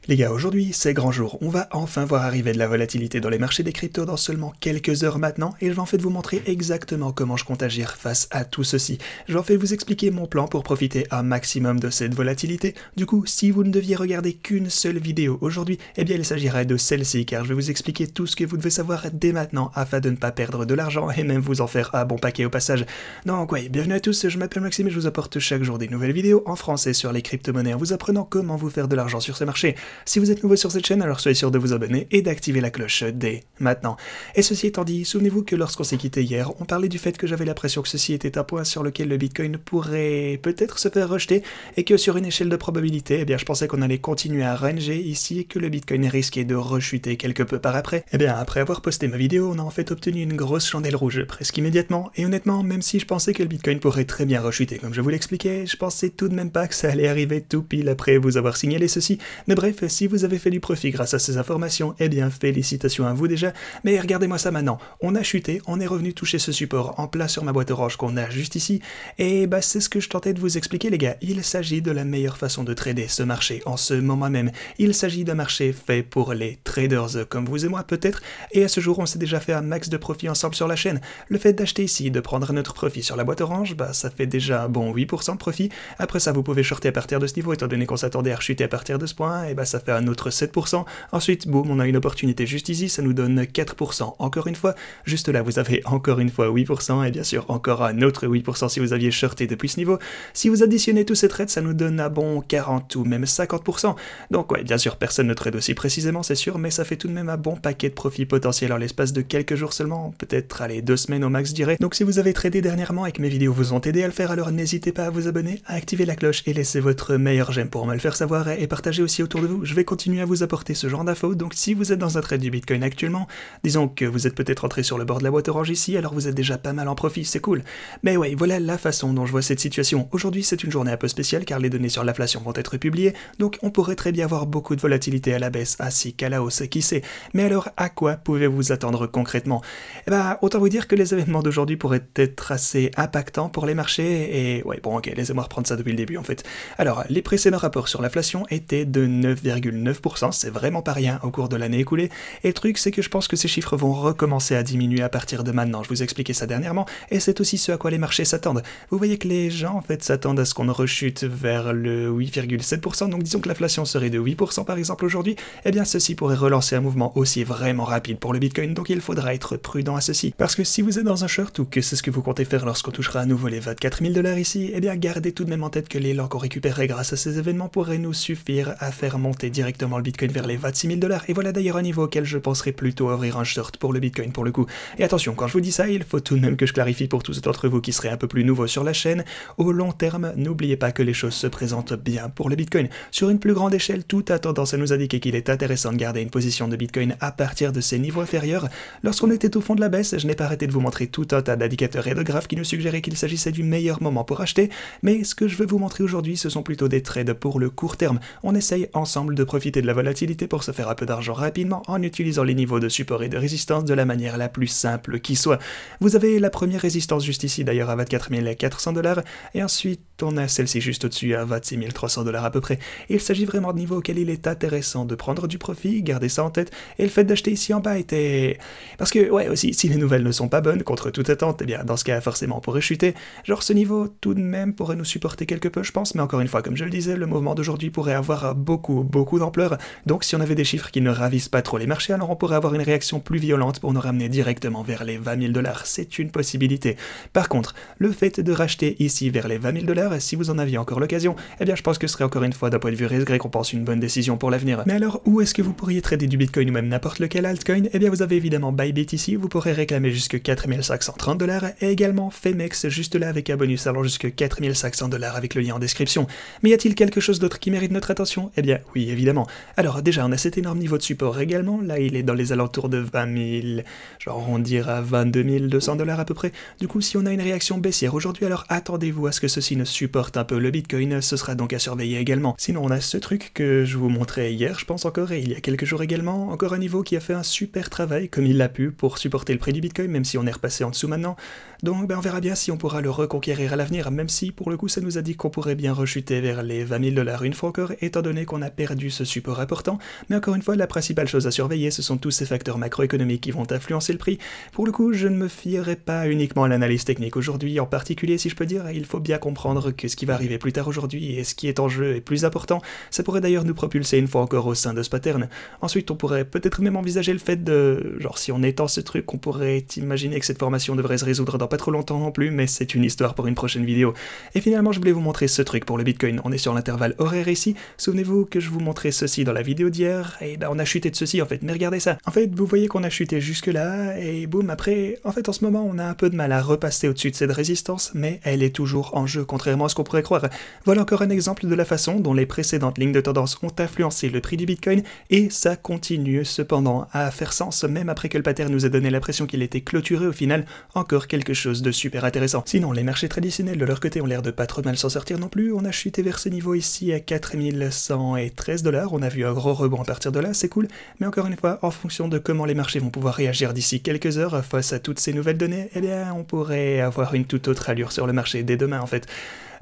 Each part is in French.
Les gars, aujourd'hui, c'est grand jour. On va enfin voir arriver de la volatilité dans les marchés des cryptos dans seulement quelques heures maintenant, et je vais en fait vous montrer exactement comment je compte agir face à tout ceci. Je vais en fait vous expliquer mon plan pour profiter un maximum de cette volatilité. Du coup, si vous ne deviez regarder qu'une seule vidéo aujourd'hui, eh bien il s'agirait de celle-ci, car je vais vous expliquer tout ce que vous devez savoir dès maintenant afin de ne pas perdre de l'argent et même vous en faire un bon paquet au passage. Donc ouais, bienvenue à tous, je m'appelle Maxime et je vous apporte chaque jour des nouvelles vidéos en français sur les crypto-monnaies en vous apprenant comment vous faire de l'argent sur ces marchés. Si vous êtes nouveau sur cette chaîne, alors soyez sûr de vous abonner et d'activer la cloche dès maintenant. Et ceci étant dit, souvenez-vous que lorsqu'on s'est quitté hier, on parlait du fait que j'avais l'impression que ceci était un point sur lequel le Bitcoin pourrait peut-être se faire rejeter et que sur une échelle de probabilité, eh bien je pensais qu'on allait continuer à ranger ici et que le Bitcoin risquait de rechuter quelque peu par après. Eh bien après avoir posté ma vidéo, on a en fait obtenu une grosse chandelle rouge presque immédiatement et honnêtement, même si je pensais que le Bitcoin pourrait très bien rechuter comme je vous l'expliquais, je pensais tout de même pas que ça allait arriver tout pile après vous avoir signalé ceci. Mais bref, si vous avez fait du profit grâce à ces informations, eh bien félicitations à vous déjà, mais regardez-moi ça maintenant, on a chuté, on est revenu toucher ce support en plein sur ma boîte orange qu'on a juste ici, et bah c'est ce que je tentais de vous expliquer les gars, il s'agit de la meilleure façon de trader ce marché en ce moment même, il s'agit d'un marché fait pour les traders comme vous et moi peut-être, et à ce jour on s'est déjà fait un max de profit ensemble sur la chaîne, le fait d'acheter ici, de prendre notre profit sur la boîte orange, bah ça fait déjà un bon 8% de profit, après ça vous pouvez shorter à partir de ce niveau étant donné qu'on s'attendait à rechuter à partir de ce point, et bah ça fait un autre 7%. Ensuite, boum, on a une opportunité juste ici, ça nous donne 4%. Encore une fois, juste là, vous avez encore une fois 8%, et bien sûr, encore un autre 8% si vous aviez shorté depuis ce niveau. Si vous additionnez tous ces trades, ça nous donne un bon 40 ou même 50%. Donc ouais, bien sûr, personne ne trade aussi précisément, c'est sûr, mais ça fait tout de même un bon paquet de profits potentiels en l'espace de quelques jours seulement, peut-être, allez, 2 semaines au max, je dirais. Donc si vous avez tradé dernièrement et que mes vidéos vous ont aidé à le faire, alors n'hésitez pas à vous abonner, à activer la cloche et laisser votre meilleur j'aime pour me le faire savoir et partager aussi autour de vous. Je vais continuer à vous apporter ce genre d'infos, donc si vous êtes dans un trade du Bitcoin actuellement, disons que vous êtes peut-être entré sur le bord de la boîte orange ici, alors vous êtes déjà pas mal en profit, c'est cool. Mais ouais, voilà la façon dont je vois cette situation. Aujourd'hui c'est une journée un peu spéciale car les données sur l'inflation vont être publiées, donc on pourrait très bien avoir beaucoup de volatilité à la baisse ainsi qu'à la hausse, qui sait. Mais alors à quoi pouvez-vous vous attendre concrètement? Eh ben, autant vous dire que les événements d'aujourd'hui pourraient être assez impactants pour les marchés, et ouais bon ok, laissez-moi reprendre ça depuis le début en fait. Alors, les précédents rapports sur l'inflation étaient de 9,9%, c'est vraiment pas rien au cours de l'année écoulée, et le truc c'est que je pense que ces chiffres vont recommencer à diminuer à partir de maintenant, je vous ai expliqué ça dernièrement, et c'est aussi ce à quoi les marchés s'attendent. Vous voyez que les gens en fait s'attendent à ce qu'on rechute vers le 8,7%, donc disons que l'inflation serait de 8% par exemple aujourd'hui, eh bien ceci pourrait relancer un mouvement aussi vraiment rapide pour le Bitcoin, donc il faudra être prudent à ceci. Parce que si vous êtes dans un short ou que c'est ce que vous comptez faire lorsqu'on touchera à nouveau les 24 000 $ ici, eh bien gardez tout de même en tête que l'élan qu'on récupérerait grâce à ces événements pourrait nous suffire à faire monter directement le Bitcoin vers les 26 000 $, et voilà d'ailleurs un niveau auquel je penserais plutôt ouvrir un short pour le Bitcoin pour le coup. Et attention, quand je vous dis ça, il faut tout de même que je clarifie pour tous d'entre vous qui seraient un peu plus nouveaux sur la chaîne, au long terme, n'oubliez pas que les choses se présentent bien pour le Bitcoin. Sur une plus grande échelle, tout a tendance à nous indiquer qu'il est intéressant de garder une position de Bitcoin à partir de ces niveaux inférieurs. Lorsqu'on était au fond de la baisse, je n'ai pas arrêté de vous montrer tout un tas d'indicateurs et de graphes qui nous suggéraient qu'il s'agissait du meilleur moment pour acheter, mais ce que je veux vous montrer aujourd'hui, ce sont plutôt des trades pour le court terme. On essaye ensemble de profiter de la volatilité pour se faire un peu d'argent rapidement en utilisant les niveaux de support et de résistance de la manière la plus simple qui soit. Vous avez la première résistance juste ici d'ailleurs à 24 400 $, et ensuite on a celle-ci juste au-dessus à 26 300 $ à peu près. Il s'agit vraiment de niveaux auxquels il est intéressant de prendre du profit, gardez ça en tête, et le fait d'acheter ici en bas était... Parce que, ouais aussi, si les nouvelles ne sont pas bonnes, contre toute attente, eh bien dans ce cas forcément on pourrait chuter, genre ce niveau tout de même pourrait nous supporter quelque peu je pense, mais encore une fois comme je le disais, le mouvement d'aujourd'hui pourrait avoir beaucoup d'ampleur, donc si on avait des chiffres qui ne ravissent pas trop les marchés, alors on pourrait avoir une réaction plus violente pour nous ramener directement vers les 20 000 $, c'est une possibilité. Par contre, le fait de racheter ici vers les 20 000 $, si vous en aviez encore l'occasion, eh bien je pense que ce serait encore une fois d'un point de vue risque récompense une bonne décision pour l'avenir. Mais alors où est-ce que vous pourriez trader du Bitcoin ou même n'importe lequel altcoin? Eh bien vous avez évidemment Bybit ici, vous pourrez réclamer jusque 4 530 $, et également Femex juste là avec un bonus allant jusque 4 500 $ avec le lien en description. Mais y a-t-il quelque chose d'autre qui mérite notre attention? Eh bien oui évidemment. Alors déjà on a cet énorme niveau de support également, là il est dans les alentours de 20 000, genre on dira 22 200 $ à peu près. Du coup si on a une réaction baissière aujourd'hui, alors attendez-vous à ce que ceci ne supporte un peu le Bitcoin, ce sera donc à surveiller également. Sinon on a ce truc que je vous montrais hier, je pense encore, et il y a quelques jours également, encore un niveau qui a fait un super travail comme il l'a pu pour supporter le prix du Bitcoin, même si on est repassé en dessous maintenant. Donc on verra bien si on pourra le reconquérir à l'avenir, même si pour le coup ça nous a dit qu'on pourrait bien rechuter vers les 20 000 $ une fois encore, étant donné qu'on a perdu ce support important. Mais encore une fois, la principale chose à surveiller, ce sont tous ces facteurs macroéconomiques qui vont influencer le prix. Pour le coup, je ne me fierai pas uniquement à l'analyse technique aujourd'hui, en particulier si je peux dire, il faut bien comprendre que ce qui va arriver plus tard aujourd'hui et ce qui est en jeu est plus important. Ça pourrait d'ailleurs nous propulser une fois encore au sein de ce pattern. Ensuite, on pourrait peut-être même envisager le fait de, genre si on étend ce truc, on pourrait imaginer que cette formation devrait se résoudre dans pas trop longtemps non plus, mais c'est une histoire pour une prochaine vidéo. Et finalement, je voulais vous montrer ce truc pour le Bitcoin. On est sur l'intervalle horaire ici. Souvenez-vous que je vous montrais ceci dans la vidéo d'hier, et ben on a chuté de ceci en fait, mais regardez ça. En fait, vous voyez qu'on a chuté jusque là, et boum, après, en fait en ce moment on a un peu de mal à repasser au-dessus de cette résistance, mais elle est toujours en jeu, contrairement à ce qu'on pourrait croire. Voilà encore un exemple de la façon dont les précédentes lignes de tendance ont influencé le prix du Bitcoin, et ça continue cependant à faire sens, même après que le pattern nous a donné l'impression qu'il était clôturé, au final, encore quelque chose de super intéressant. Sinon, les marchés traditionnels de leur côté ont l'air de pas trop mal s'en sortir non plus, on a chuté vers ce niveau ici à 4113 $, on a vu un gros rebond à partir de là, c'est cool, mais encore une fois, en fonction de comment les marchés vont pouvoir réagir d'ici quelques heures face à toutes ces nouvelles données, eh bien, on pourrait avoir une toute autre allure sur le marché dès demain en fait.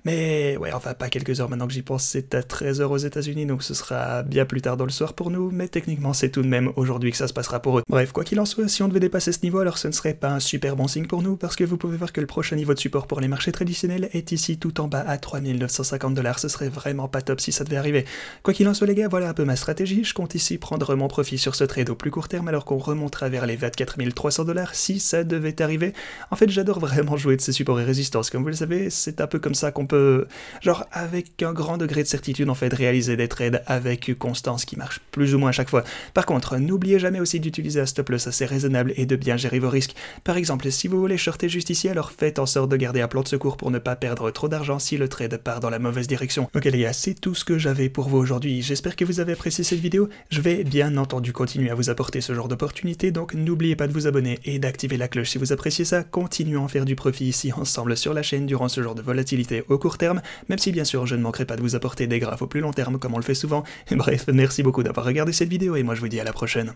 Mais ouais, enfin pas quelques heures maintenant que j'y pense, c'est à 13 h aux États-Unis, donc ce sera bien plus tard dans le soir pour nous, mais techniquement c'est tout de même aujourd'hui que ça se passera pour eux. Bref, quoi qu'il en soit, si on devait dépasser ce niveau, alors ce ne serait pas un super bon signe pour nous, parce que vous pouvez voir que le prochain niveau de support pour les marchés traditionnels est ici tout en bas à 3950 $, ce serait vraiment pas top si ça devait arriver. Quoi qu'il en soit les gars, voilà un peu ma stratégie, je compte ici prendre mon profit sur ce trade au plus court terme alors qu'on remontera vers les 24 300 $ si ça devait arriver. En fait j'adore vraiment jouer de ces supports et résistances, comme vous le savez, c'est un peu comme ça qu'on peut, genre avec un grand degré de certitude en fait, réaliser des trades avec constance qui marchent plus ou moins à chaque fois. Par contre, n'oubliez jamais aussi d'utiliser un stop loss assez raisonnable et de bien gérer vos risques. Par exemple, si vous voulez shorter juste ici, alors faites en sorte de garder un plan de secours pour ne pas perdre trop d'argent si le trade part dans la mauvaise direction. Ok les gars, c'est tout ce que j'avais pour vous aujourd'hui, j'espère que vous avez apprécié cette vidéo, je vais bien entendu continuer à vous apporter ce genre d'opportunités, donc n'oubliez pas de vous abonner et d'activer la cloche si vous appréciez ça, continuons à faire du profit ici ensemble sur la chaîne durant ce genre de volatilité au court terme, même si bien sûr je ne manquerai pas de vous apporter des graphes au plus long terme comme on le fait souvent. Bref, merci beaucoup d'avoir regardé cette vidéo et moi je vous dis à la prochaine.